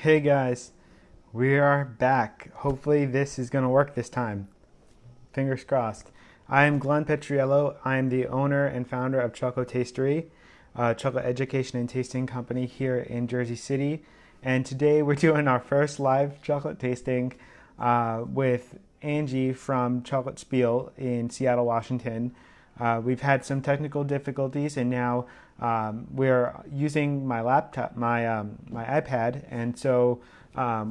Hey guys, we are back. Hopefully, this is going to work this time. Fingers crossed. I am Glenn Petriello. I am the owner and founder of Chocotastery, a chocolate education and tasting company here in Jersey City. And today we're doing our first live chocolate tasting with Angie from ChocolateSpiel in Seattle, Washington. We've had some technical difficulties, and now we're using my laptop, my iPad, and so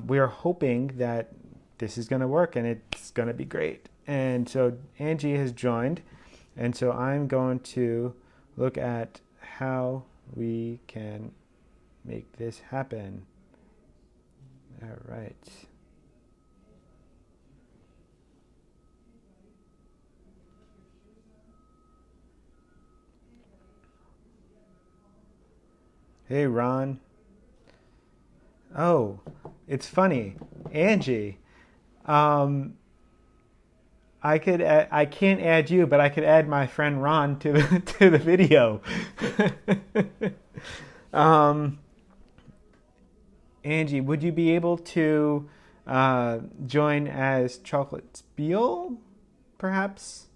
we're hoping that this is going to work and it's going to be great. And so Angie has joined, and so I'm going to look at how we can make this happen. All right. Hey, Ron. Oh, it's funny. Angie, um, I can't add you, but I could add my friend Ron to the to the video. um, Angie, would you be able to join as Chocolate Spiel, perhaps?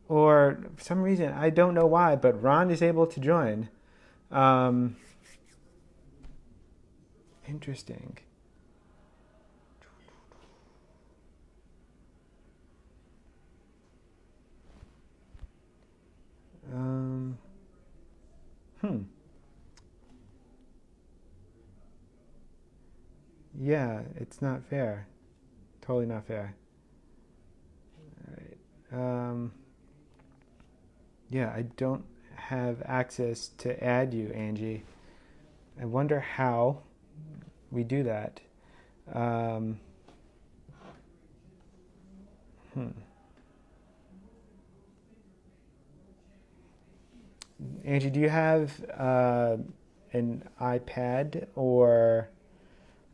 Or for some reason, I don't know why, but Ron is able to join. Um, Interesting. Um, hmm. Yeah, it's not fair. Totally not fair. All right. Yeah, I don't have access to add you, Angie. I wonder how we do that. Um, hmm. Angie, do you have an iPad or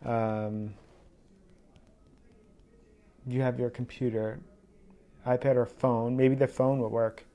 um, do you have your computer, iPad or phone? Maybe the phone will work.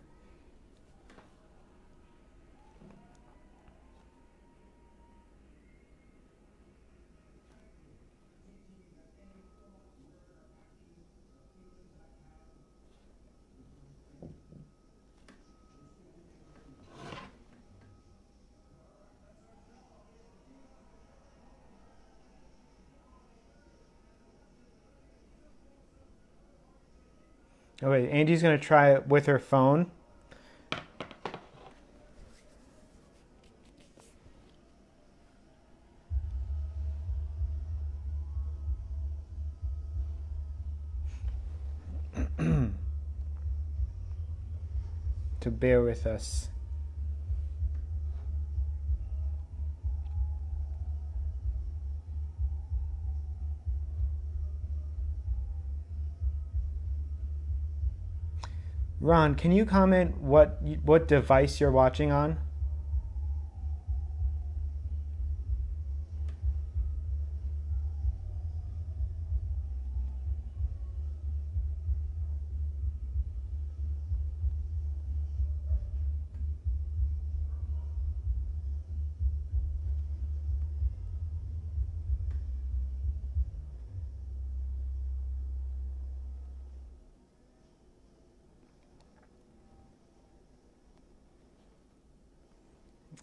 Okay, Angie's going to try it with her phone. To bear with us. Ron, can you comment what device you're watching on?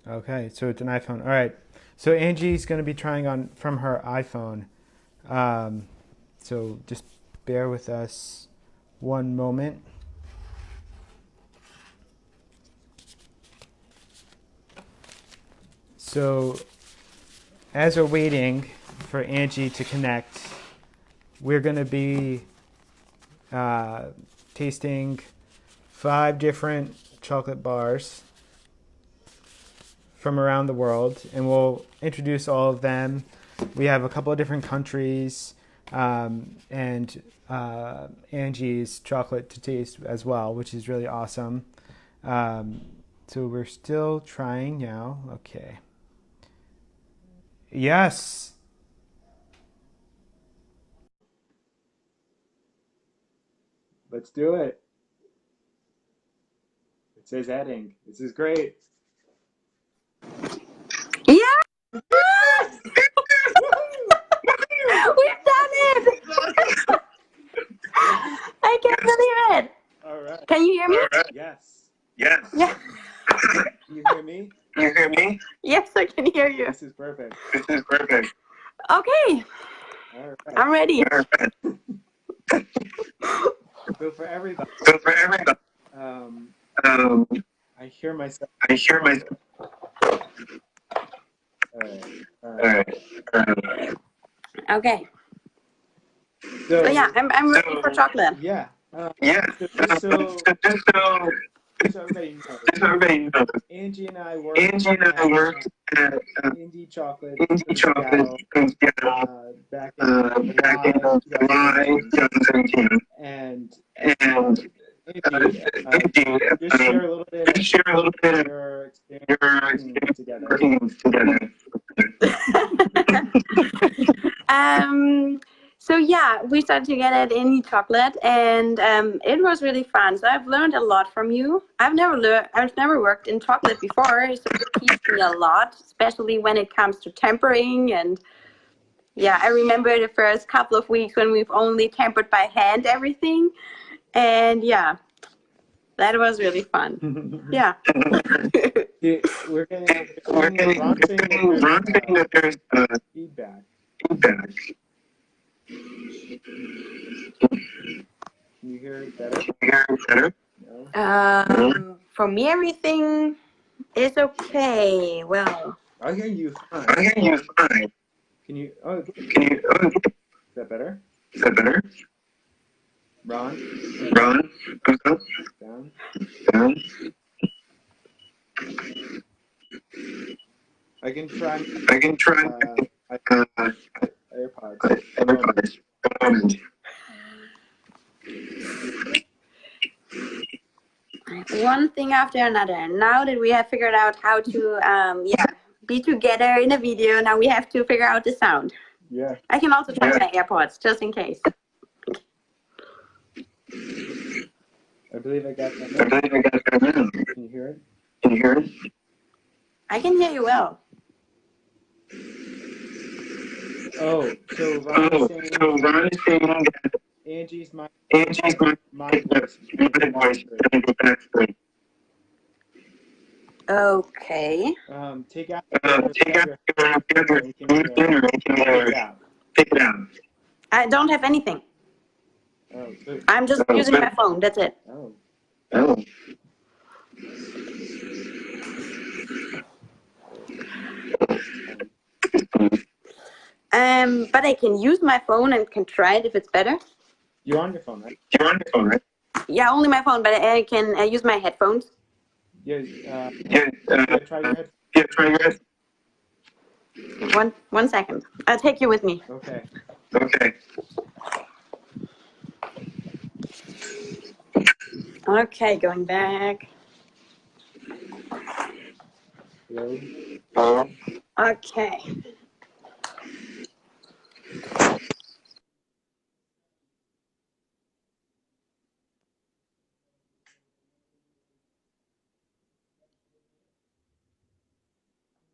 Okay, so it's an iPhone. All right. So Angie's going to be trying on from her iPhone. Um, so just bear with us one moment. So as we're waiting for Angie to connect, we're going to be uh, tasting 5 different chocolate bars from around the world, and we'll introduce all of them. We have a couple of different countries and Angie's chocolate to taste as well, which is really awesome. Um, so we're still trying now. Okay. Yes. Let's do it. It says adding. This is great. Yeah. Woohoo! This is perfect. Okay. All right. I'm ready. So for everybody, I hear myself. All right. Okay. So yeah, I'm ready for chocolate. yeah. Just so everybody knows, Angie and I work at Indie Chocolate in Seattle back in July 2017. And Angie, just share a little bit of your experience working together. So yeah, we started together in chocolate, and it was really fun. So I've learned a lot from you. I've never worked in chocolate before, so it teaches me a lot, especially when it comes to tempering. And yeah, I remember the first couple of weeks when we've only tempered by hand everything, and yeah, that was really fun. Yeah. We're getting Ron saying that there's feedback. Can you hear it better? No? For me, everything is okay. Well, I hear you fine. Can you? Oh, is that better? Ron? Down? I can try AirPods. One thing after another. Now that we have figured out how to be together in a video, now we have to figure out the sound. Yeah. I can also try my AirPods just in case. I believe I got that. Can you hear it? I can hear you well. Oh, so Ron is saying that Angie's my voice. Okay. Take out your take it out. I don't have anything. Oh, good. I'm just using my phone. That's it. Oh. But I can use my phone and can try it if it's better. You're on your phone, right? Yeah, only my phone, but I can use my headphones. Yeah. Try your headphones. One second. I'll take you with me. Okay. Okay, going back. Hello. Okay.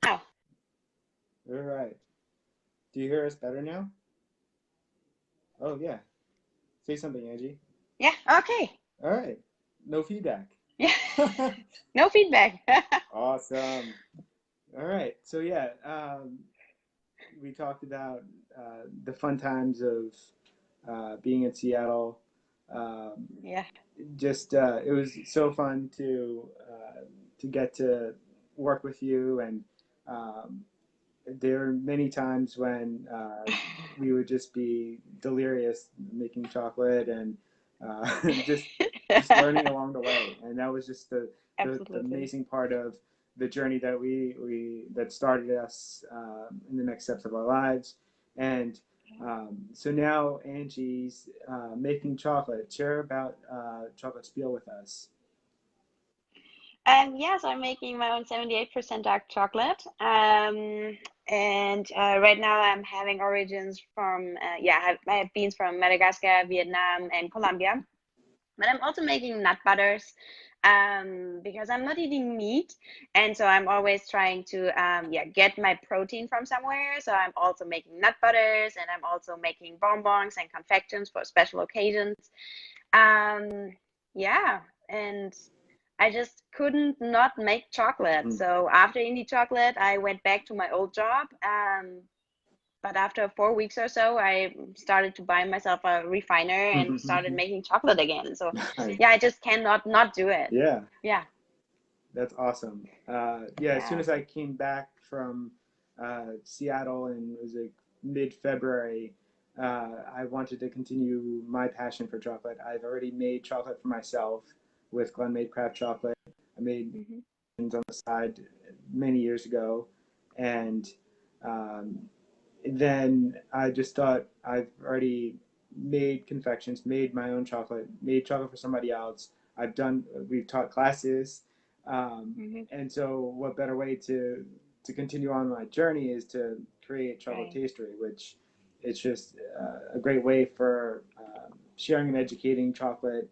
Now. All right. Do you hear us better now? Oh, yeah. Say something, Angie. Yeah, okay. All right. No feedback. Yeah. No feedback. Awesome. All right. So, yeah, we talked about the fun times of being in Seattle. Yeah. Just it was so fun to get to work with you, and there were many times when we would just be delirious making chocolate and just learning along the way, and that was just the amazing part of the journey that that started us in the next steps of our lives. And so now Angie's making chocolate. Share about ChocolateSpiel with us. Yes, I'm making my own 78% dark chocolate. And right now I'm having origins from, I have beans from Madagascar, Vietnam, and Colombia. But I'm also making nut butters because I'm not eating meat. And so I'm always trying to get my protein from somewhere. So I'm also making nut butters, and I'm also making bonbons and confections for special occasions. And I just couldn't not make chocolate. So after indie chocolate, I went back to my old job. But after 4 weeks or so, I started to buy myself a refiner and started making chocolate again. So Nice. yeah, I just cannot not do it. Yeah, Yeah. that's awesome. As soon as I came back from Seattle and it was like mid-February, I wanted to continue my passion for chocolate. I've already made chocolate for myself with Glen Made Craft Chocolate. I made things on the side many years ago, and then I just thought I've already made confections, made my own chocolate, made chocolate for somebody else. We've taught classes, and so what better way to continue on my journey is to create Chocolatastery, which it's just a great way for sharing and educating chocolate,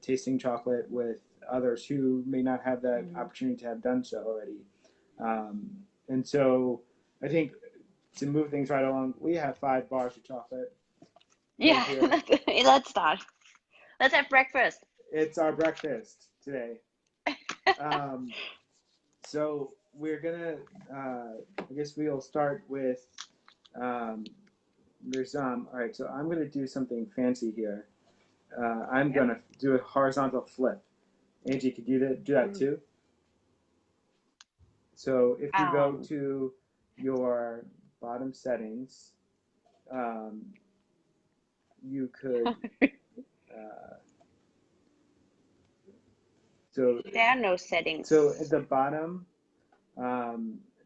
tasting chocolate with others who may not have that opportunity to have done so already. And so I think to move things right along, we have 5 bars of chocolate. Yeah, let's start. Let's have breakfast. It's our breakfast today. So we're gonna, I guess we'll start with Mirzam. All right, so I'm gonna do something fancy here. I'm gonna do a horizontal flip. Angie, could you do that too? So if you go to your bottom settings, you could. So there are no settings. So at the bottom,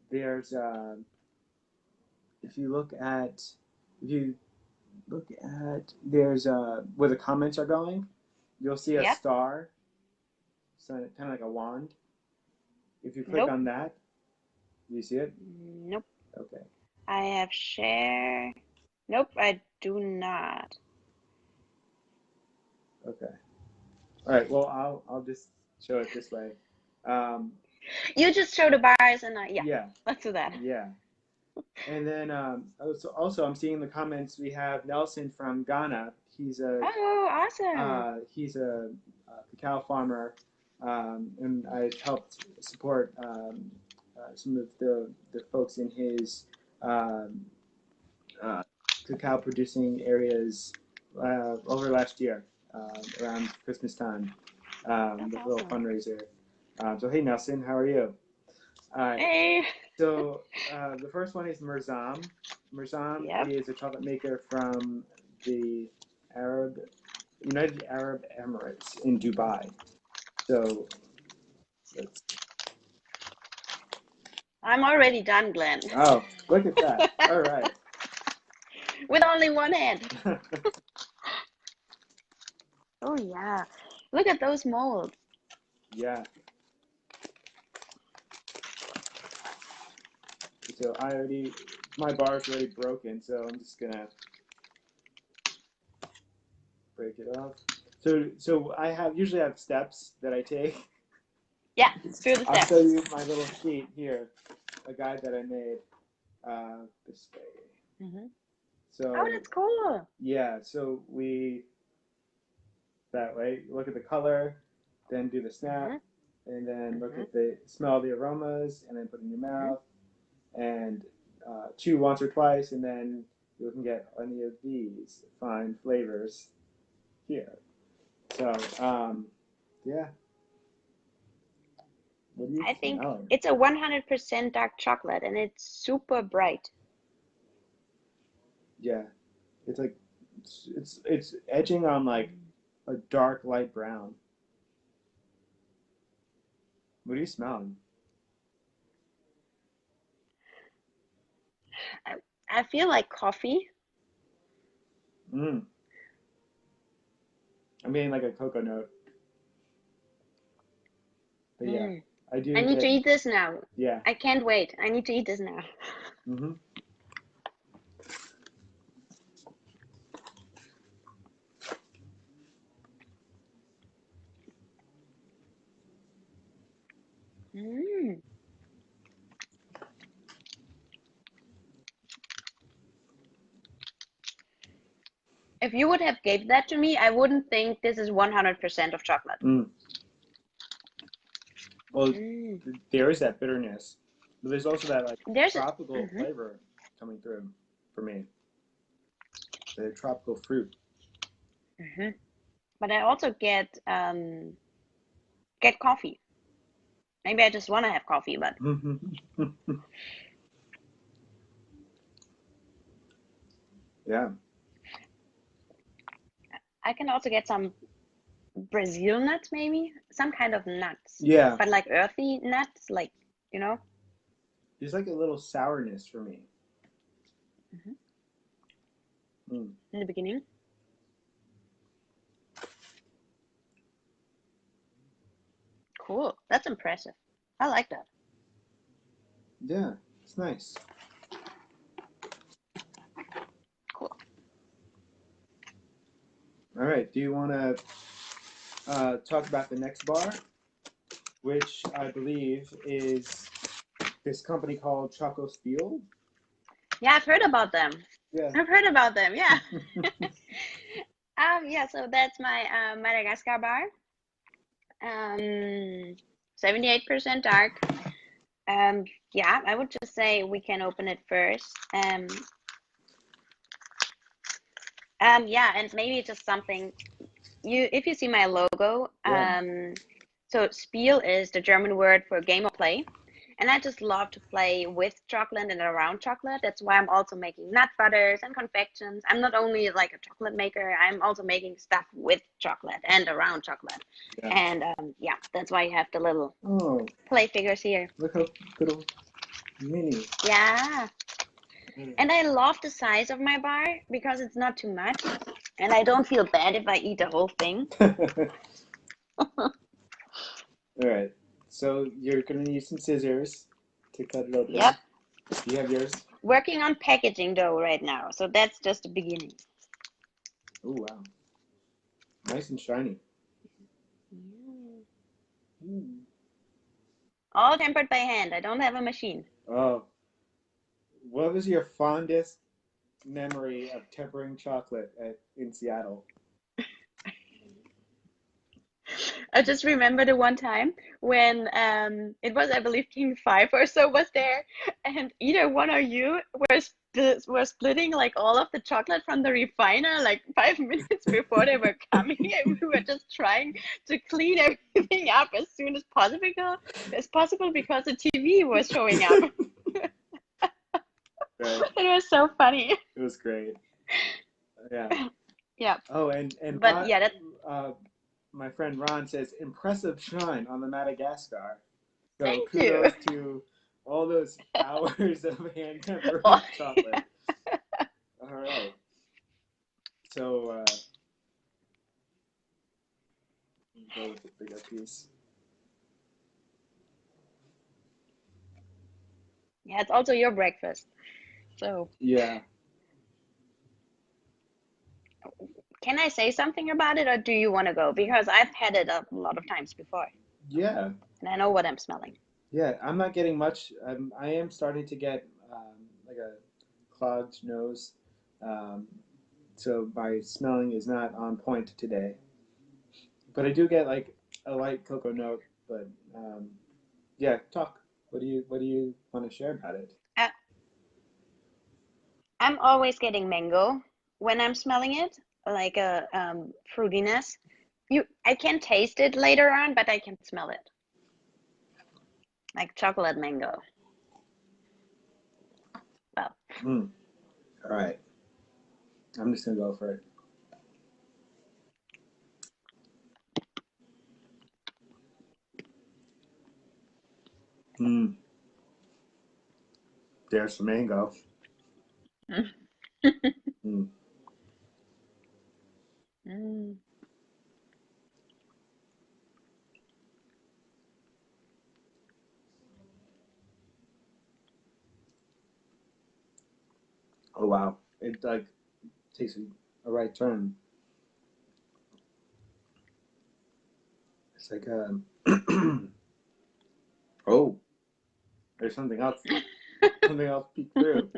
there's if you look at there's where the comments are going, you'll see a star, so kind of like a wand. If you click on that, do you see it? Nope. Okay. I have share. Nope, I do not. Okay. All right. Well, I'll just show it this way. You just show the bars, and let's do that. Yeah. And then also I'm seeing in the comments we have Nelson from Ghana. He's awesome. He's a cacao farmer, and I've helped support some of the folks in his cacao producing areas over last year around Christmas time with a little fundraiser. So hey Nelson, how are you? Hey. So the first one is Mirzam. Mirzam is a chocolate maker from the United Arab Emirates in Dubai. So I'm already done, Glenn. Oh, look at that. All right. With only one hand. Oh yeah. Look at those molds. Yeah. So my bar's already broken, so I'm just gonna break it off. So I usually have steps that I take. Yeah, through the steps. I'll show you my little sheet here, a guide that I made this way. So that's cool. Yeah, so that way, look at the color, then do the snap, and then look at smell the aromas, and then put it in your mouth, and chew once or twice, and then you can get any of these fine flavors here. So, yeah. What do you I think smell? it's a 100% dark chocolate, and it's super bright. Yeah, it's like it's edging on like a dark light brown. What are you smelling? I feel like coffee. I'm getting like a cocoa note. But yeah, I do. I need to eat this now. Yeah. I can't wait. I need to eat this now. If you would have gave that to me, I wouldn't think this is 100% of chocolate. Well, Mm. there is that bitterness, but there's also that like There's a, tropical mhm, flavor coming through for me. The tropical fruit. mhm. But I also get coffee. Maybe I just want to have coffee, but Yeah. I can also get some Brazil nuts, maybe some kind of nuts, Yeah. but like earthy nuts, like you know. There's like a little sourness for me. Mhm. Mm. In the beginning. Cool. That's impressive. I like that. Yeah, it's nice. Cool. All right. Do you want to talk about the next bar, which I believe is this company called ChocolateSpiel? Yeah, I've heard about them. Yeah. I've heard about them. Yeah. Yeah. So that's my Madagascar bar. 78% dark. Um, yeah, I would just say we can open it first. Yeah, and maybe just something if you see my logo, Yeah. so Spiel is the German word for game or play. And I just love to play with chocolate and around chocolate. That's why I'm also making nut butters and confections. I'm not only like a chocolate maker, I'm also making stuff with chocolate and around chocolate. Yeah. And yeah, that's why you have the little Oh, play figures here. look how little mini. Yeah. And I love the size of my bar because it's not too much. And I don't feel bad if I eat the whole thing. All right. So you're gonna need some scissors to cut it open. Yep. Do you have yours? Working on packaging though right now, so that's just the beginning. Oh wow, nice and shiny. Mm. All tempered by hand. I don't have a machine. Oh, what was your fondest memory of tempering chocolate in Seattle? I just remember the one time when it was, I believe, King Five or so was there, and either one or you were splitting like all of the chocolate from the refiner like 5 minutes before they were coming, and we were just trying to clean everything up as soon as possible because the TV was showing up. Right. It was so funny. It was great. Yeah. Yeah. Oh, and But Ron, yeah, that my friend Ron says impressive shine on the Madagascar. So thank you. kudos to all those hours of hand tempering Oh, chocolate. All right. So go with the bigger piece. yeah, it's also your breakfast. So, Yeah. can I say something about it or do you want to go? Because I've had it a lot of times before Yeah. and I know what I'm smelling. Yeah. I'm not getting much. I am starting to get like a clogged nose. Um, so my smelling is not on point today. But I do get like a light cocoa note. But yeah, talk. What do you want to share about it? Uh, I'm always getting mango when I'm smelling it, like a fruitiness. I can taste it later on, but I can smell it, like chocolate mango. Well, Mm. All right. I'm just gonna go for it. Mm. There's the mango. Mm. mm, Oh wow. It like takes a right turn. It's like oh, there's something else. Something else peeked through.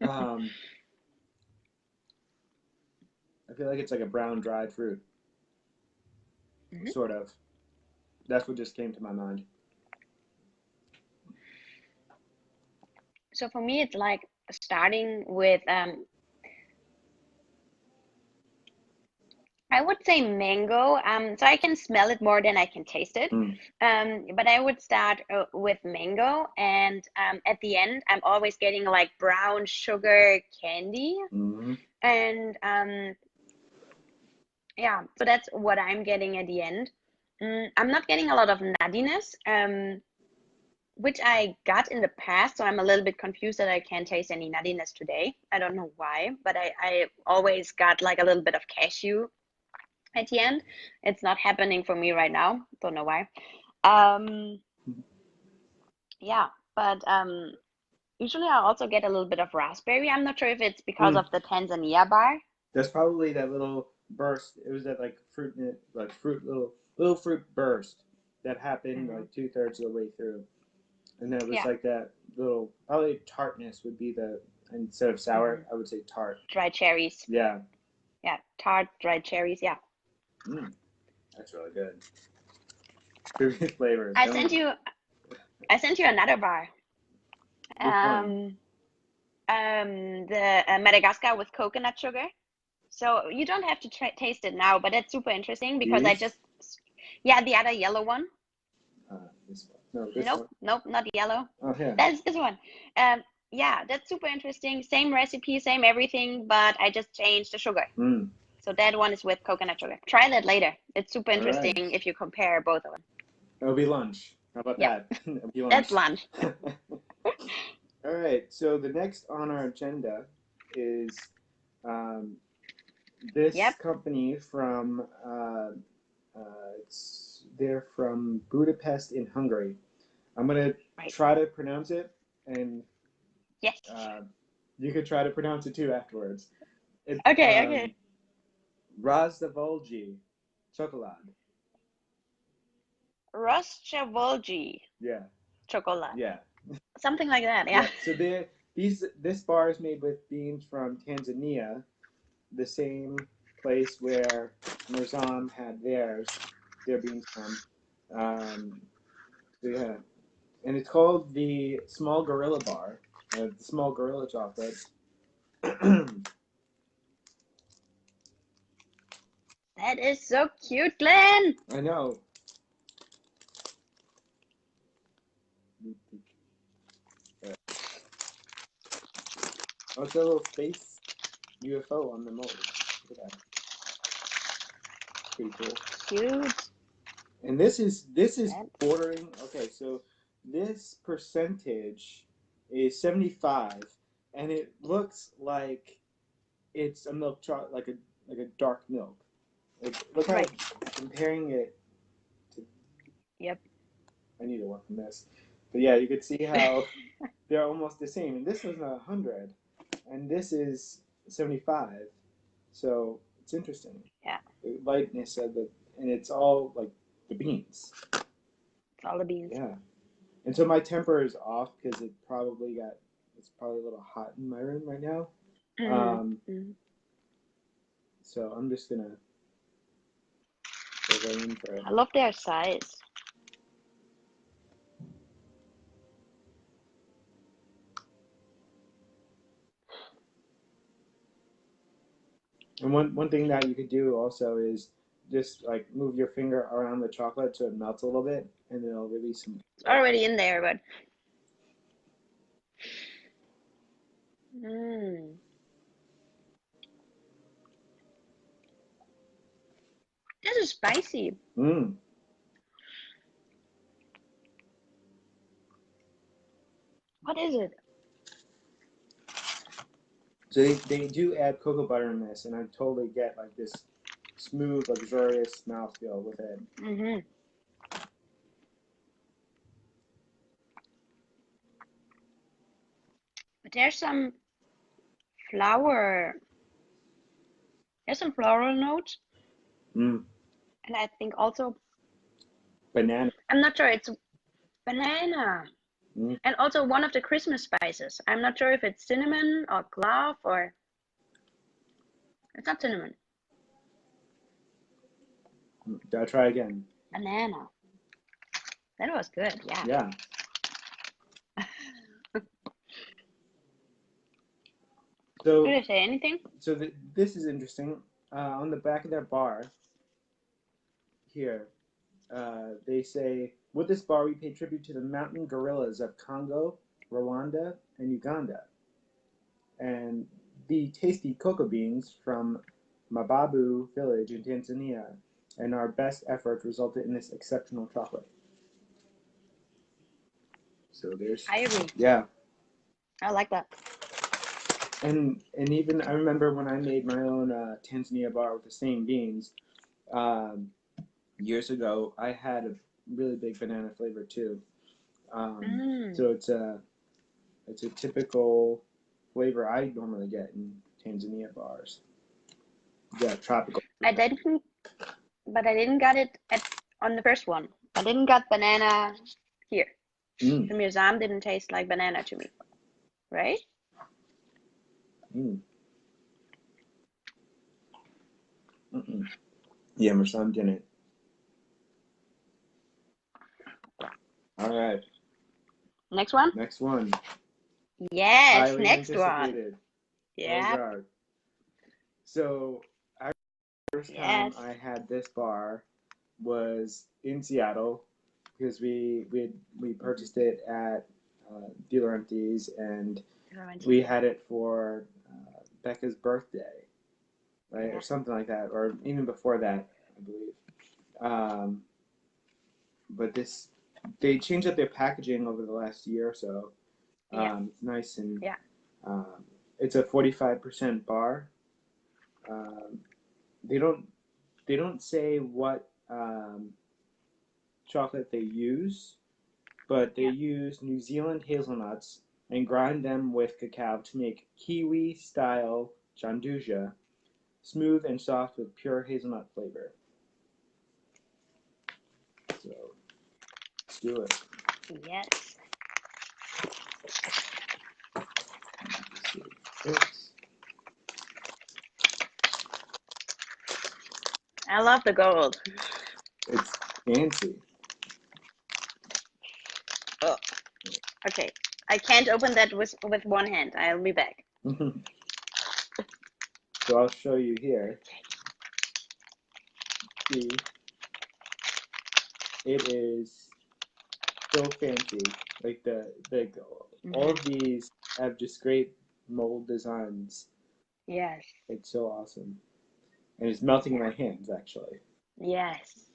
Um, I feel like it's like a brown dried fruit, mhm. sort of. That's what just came to my mind. So for me, it's like starting with I would say mango. So I can smell it more than I can taste it. But I would start with mango, and at the end, I'm always getting like brown sugar candy, and yeah. So that's what I'm getting at the end. I'm not getting a lot of nuttiness, which I got in the past. So I'm a little bit confused that I can't taste any nuttiness today. I don't know why, but I always got like a little bit of cashew at the end. It's not happening for me right now. Don't know why. Yeah, but usually I also get a little bit of raspberry. I'm not sure if it's because of the Tanzania bar. That's probably that little burst. It was that like little fruit burst that happened like 2/3 of the way through, and then it was like that little probably tartness would be the instead of sour. I would say tart. Dried cherries. Yeah. Yeah, tart dried cherries. Yeah. That's really good. Fruity flavors. I sent you another bar. The Madagascar with coconut sugar. So you don't have to taste it now, but it's super interesting because the other yellow one. This one. No, Nope, not yellow. Oh yeah. That's this one. Yeah, that's super interesting. Same recipe, same everything, but I just changed the sugar. So that one is with coconut sugar. Try that later. It's super interesting if you compare both of them. It'll be lunch. How about that? It'll be lunch. That's lunch. All right. So the next on our agenda is this company from they're from Budapest in Hungary. I'm gonna try to pronounce it, and you could try to pronounce it too afterwards. Okay. Rózsavölgyi Csokoládé. Rózsavölgyi. Yeah. Chocolate. Yeah. Something like that. Yeah. So this bar is made with beans from Tanzania, the same place where Mirzam had their beans from. So yeah, and it's called the Small Gorilla Bar, the Small Gorilla Chocolate. That is so cute, Glenn. I know. Oh, it's a little space UFO on the mold. Look at that. Pretty cool. Cute. And this is bordering. Okay, so this percentage is 75, and it looks like it's a milk chocolate, like a dark milk. Look how comparing it to. Yep. I need to work on this, but yeah, you could see how they're almost the same. And this was 100, and this is 75. So it's interesting. Yeah. The lightness of it, and it's all like the beans. It's all the beans. Yeah. And so my temper is off because it's probably a little hot in my room right now. So I'm just gonna go right in for it. I love their size. And one thing that you could do also is just like move your finger around the chocolate so it melts a little bit, and then it'll release some. It's already in there, but. This is spicy. What is it? So they do add cocoa butter in this, and I totally get like this smooth, luxurious mouthfeel with it. But there's some flower. There's some floral notes. And I think also banana. I'm not sure. It's banana. And also one of the Christmas spices. I'm not sure if it's cinnamon or clove or. It's not cinnamon. I'll try again. Banana. That was good. Yeah. Yeah. So, Did I say anything? so this is interesting. On the back of their bar here, they say, with this bar we pay tribute to the mountain gorillas of Congo, Rwanda, and Uganda. And the tasty cocoa beans from Mababu village in Tanzania and our best efforts resulted in this exceptional chocolate. So there's... I agree. Yeah. I like that. And even I remember when I made my own Tanzania bar with the same beans years ago, I had a really big banana flavor too. So it's a typical flavor I normally get in Tanzania bars. Yeah, tropical. I didn't get it on the first one. I didn't get banana here. The Mirzam didn't taste like banana to me, right? Yeah, Mirzam didn't. All right. Next one? Next one. Yes, Highly next one. anticipated. Yeah. Hogarth. So, our first time I had this bar was in Seattle because we purchased it at De Laurentiis, and we had it for Becca's birthday, right, or something like that, or even before that, I believe. But they changed up their packaging over the last year or so. It's nice and it's a 45% bar. They don't say what chocolate they use, but they use New Zealand hazelnuts and grind them with cacao to make Kiwi-style Gianduia, smooth and soft with pure hazelnut flavor. So, let's do it. Yes. I love the gold. It's fancy. Oh, okay. I can't open that with one hand. I'll be back. So I'll show you here. See, it is so fancy. Like all of these have just great mold designs. Yes. It's so awesome. And it's melting in my hands, actually. Yes.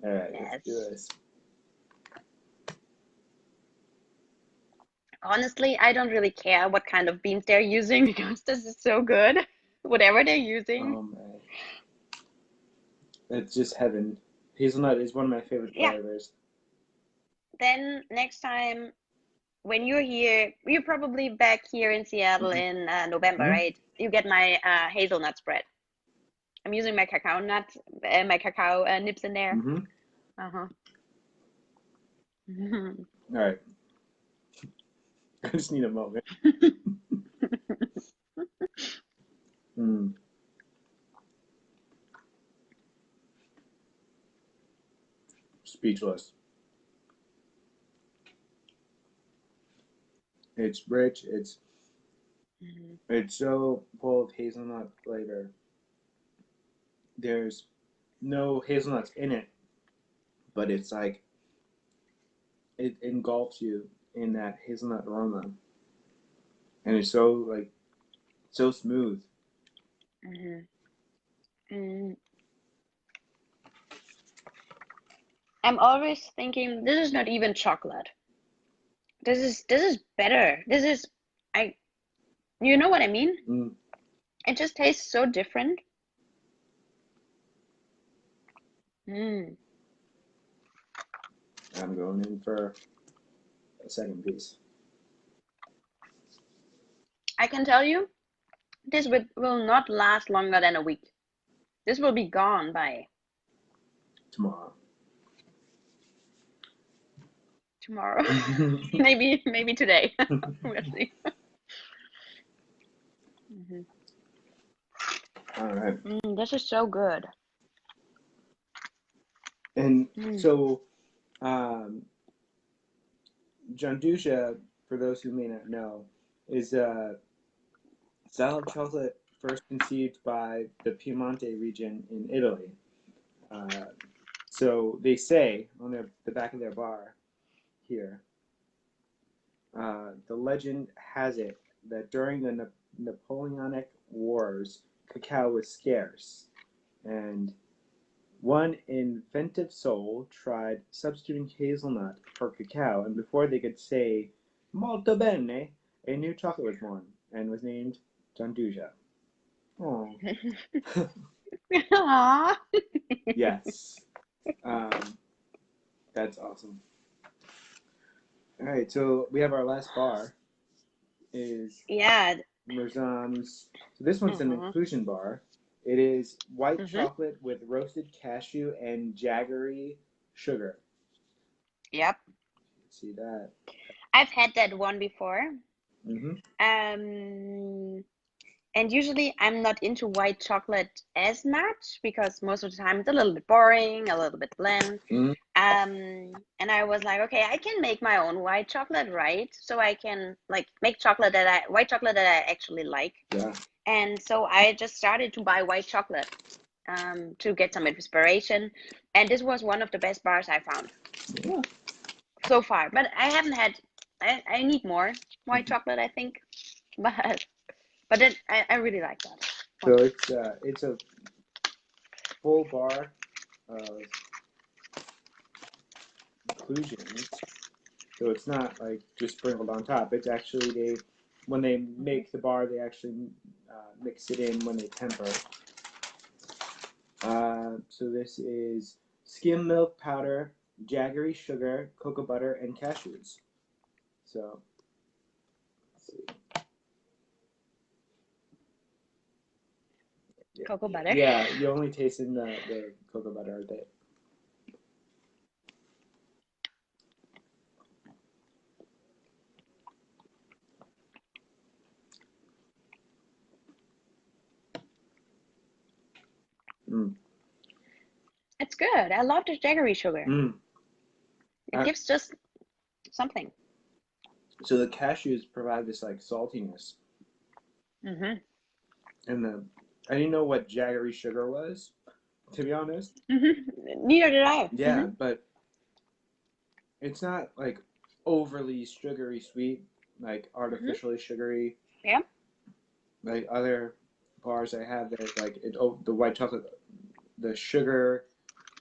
All right, let's do this. Honestly, I don't really care what kind of beans they're using because this is so good. Whatever they're using. Oh man, it's just heaven. Hazelnut is one of my favorite flavors. Then next time when you're here, you're probably back here in Seattle in November, right? You get my hazelnut spread. I'm using my cacao nuts, my cacao nips in there. All right. I just need a moment. Speechless. It's rich. It's so full of hazelnut flavor. There's no hazelnuts in it, but it's like it engulfs you in that hazelnut aroma, and it's so smooth. I'm always thinking this is not even chocolate. This is better. This is you know what I mean? It just tastes so different. I'm going in for a second piece. I can tell you, this will not last longer than a week. This will be gone by tomorrow. maybe today. We'll see. All right. This is so good. And so Um, Gianduia, for those who may not know, is a style of chocolate first conceived by the Piemonte region in Italy. Uh, so they say on the back of their bar here, the legend has it that during the Napoleonic Wars, cacao was scarce, and one inventive soul tried substituting hazelnut for cacao, and before they could say "molto bene," a new chocolate was born and was named Gianduia. Oh, Aw. yes, um, that's awesome. All right, so we have our last bar is Yeah. Mirzam's. So this one's an Mm-hmm. inclusion bar. It is white Mm-hmm. chocolate with roasted cashew and Jaggery sugar. Yep. See that? I've had that one before. Mm-hmm. Um, and usually I'm not into white chocolate as much because most of the time it's a little bit boring, a little bit bland. Mm-hmm. And I was like, okay, I can make my own white chocolate, right? So I can like make white chocolate that I actually like. Yeah. And so I just started to buy white chocolate to get some inspiration. And this was one of the best bars I found Yeah. so far. But I haven't had, I need more white chocolate, I think. But then I really like that So one. it's a full bar of inclusions. So it's not like just sprinkled on top. It's actually when they Mm-hmm. make the bar, they actually mix it in when they temper. So this is skim milk powder, Jaggery sugar, cocoa butter, and cashews. So let's see. Cocoa butter. Yeah, you only taste in the cocoa butter a bit. Mm. It's good. I love the Jaggery sugar. Mm. It gives just something. So the cashews provide this like saltiness, Mm-hmm. and I didn't know what Jaggery sugar was, to be honest. Mm-hmm. Neither did I. Yeah, Mm-hmm. but it's not like overly sugary sweet, like Mm-hmm. artificially sugary, Yeah. like other bars I have that like the white chocolate, the sugar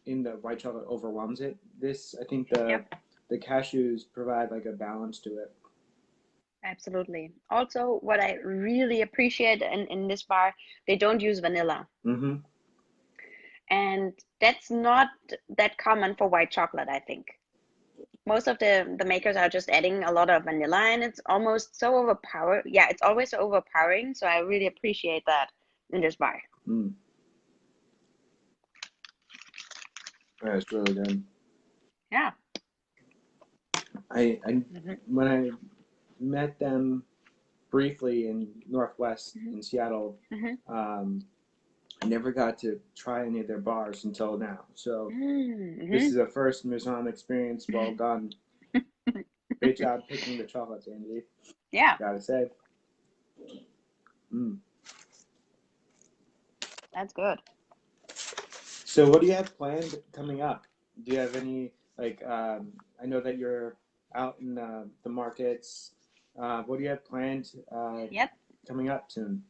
in the white chocolate overwhelms it. This I think Yep. the cashews provide like a balance to it. Absolutely. Also, what I really appreciate in this bar, they don't use vanilla. Mm-hmm. And that's not that common for white chocolate, I think. Most of the makers are just adding a lot of vanilla and it's almost so overpowering. Yeah, it's always so overpowering. So I really appreciate that in this bar. Mm. Yeah, it's really good. Yeah. I Mm-hmm. when I met them briefly in Northwest Mm-hmm. in Seattle, um, I never got to try any of their bars until now. So this Mm-hmm. is a first Mirzam experience. Well done. Great job picking the chocolates, Andy. Yeah, Gotta say. Mm. that's good. So what do you have planned coming up? Do you have any like? I know that you're out in the markets. What do you have planned Yep. coming up soon?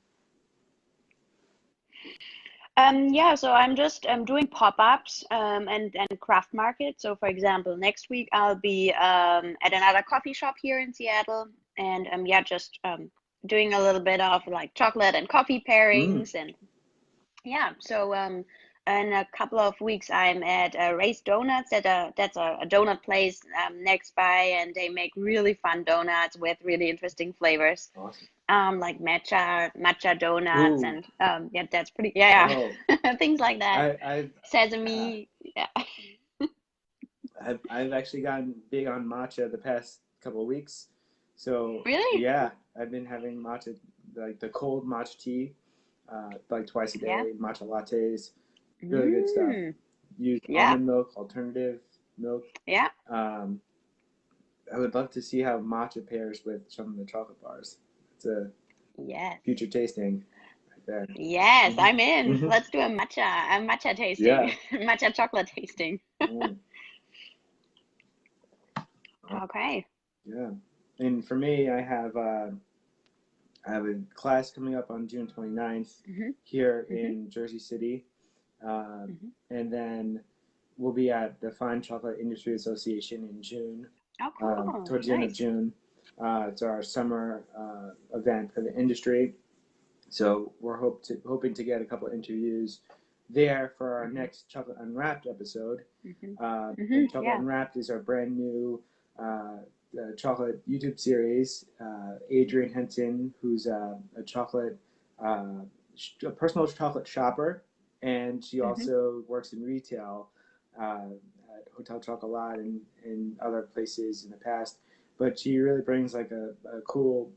Yeah, so I'm just doing pop-ups and craft markets. So for example, next week I'll be at another coffee shop here in Seattle and yeah, just doing a little bit of like chocolate and coffee Mm. pairings and yeah, so in a couple of weeks I'm at Raised Donuts that's a donut place next by and they make really fun donuts with really interesting flavors. Awesome. Like matcha donuts Ooh. and yeah, that's pretty yeah, Oh, things like that. I've Sesame, yeah. I've actually gotten big on matcha the past couple of weeks. So Really? yeah, I've been having matcha, like the cold matcha tea, like twice a Yeah. day. Matcha lattes, really good stuff. Mm, Use yeah. almond milk alternative. milk. Yeah. I would love to see how matcha pairs with some of the chocolate bars. It's a Yes. future tasting right there. Yes, I'm in. Mhm. Let's do a matcha tasting, Yeah. matcha chocolate tasting. Mm. Okay. Yeah. And for me, I have a class coming up on June 29th Mm-hmm. here Mm-hmm. in Jersey City. Mm-hmm. And then we'll be at the Fine Chocolate Industry Association in June, Oh, cool. towards the end of Nice. June. It's our summer event for the industry. So we're hoping to get a couple of interviews there for our next Chocolate Unwrapped episode. Mm-hmm. And Chocolate Yeah. Unwrapped is our brand new chocolate YouTube series. Adrienne Henson, who's a chocolate, a personal chocolate shopper, and she Mm-hmm. also works in retail at Hotel Chocolat and other places in the past. But she really brings like a cool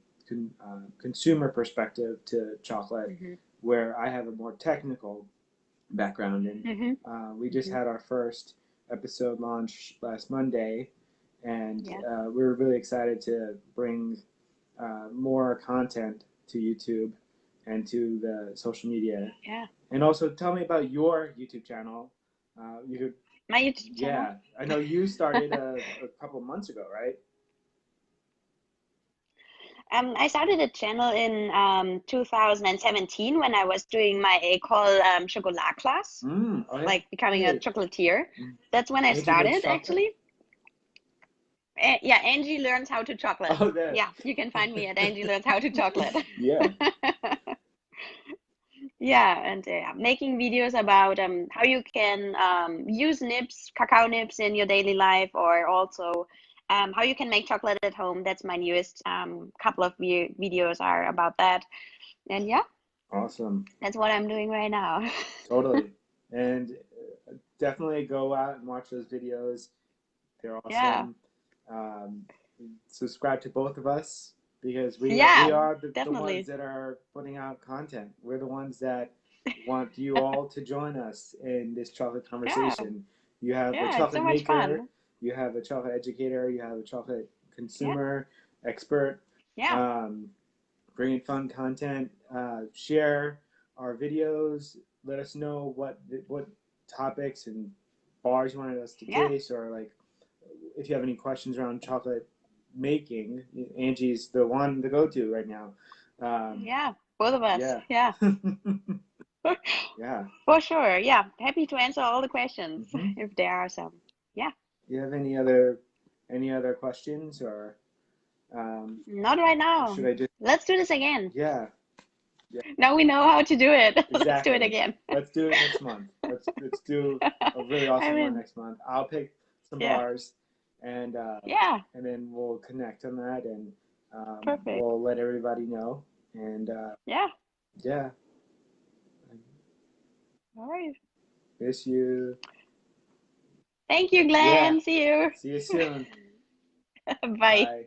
consumer perspective to chocolate, Mm-hmm. where I have a more technical background. And Mm-hmm. we just had our first episode launch last Monday, and Yeah. we were really excited to bring more content to YouTube and to the social media. Yeah. And also, tell me about your YouTube channel. You could, My YouTube channel? yeah, I know you started a couple of months ago, right? I started a channel in 2017 when I was doing my école chocolat class, Okay. like becoming a chocolatier. Mm. That's when I Angie started, makes chocolate? actually. Yeah, Angie Learns How to Chocolate. Oh, there. Yeah, you can find me at Angie Learns How to Chocolate. Yeah. Yeah, and making videos about how you can use nibs, cacao nibs in your daily life, or also how you can make chocolate at home. That's my newest couple of videos are about that. And yeah, Awesome. that's what I'm doing right now. Totally. And definitely go out and watch those videos. They're Yeah, awesome. Subscribe to both of us because we yeah, are the ones definitely. that are putting out content. We're the ones that want you all to join us in this chocolate Yeah, conversation. You have a yeah, it's so chocolate much maker, fun. you have a chocolate educator, you have a chocolate Yeah, consumer expert. yeah, Bringing fun content. Share our videos. Let us know what topics and bars you wanted us to yeah, taste, or like if you have any questions around chocolate making. Angie's the one to go to right now. yeah, both of us. Yeah. Yeah, Yeah. for sure. Yeah, happy to answer all the questions Mm-hmm. if there are some. Yeah. Do you have any other questions, or Not right now. should I just? Let's do this again. Yeah. Now we know how to do it. Let's do it Exactly. again. Let's do it next month. Let's do a really awesome one in. next month. I'll pick some Yeah. bars, and Yeah. then we'll connect on that, and Perfect. we'll let everybody know. And Yeah. yeah, All right. miss you. Thank you, Glenn. Yeah. See you. See you soon. Bye. Bye.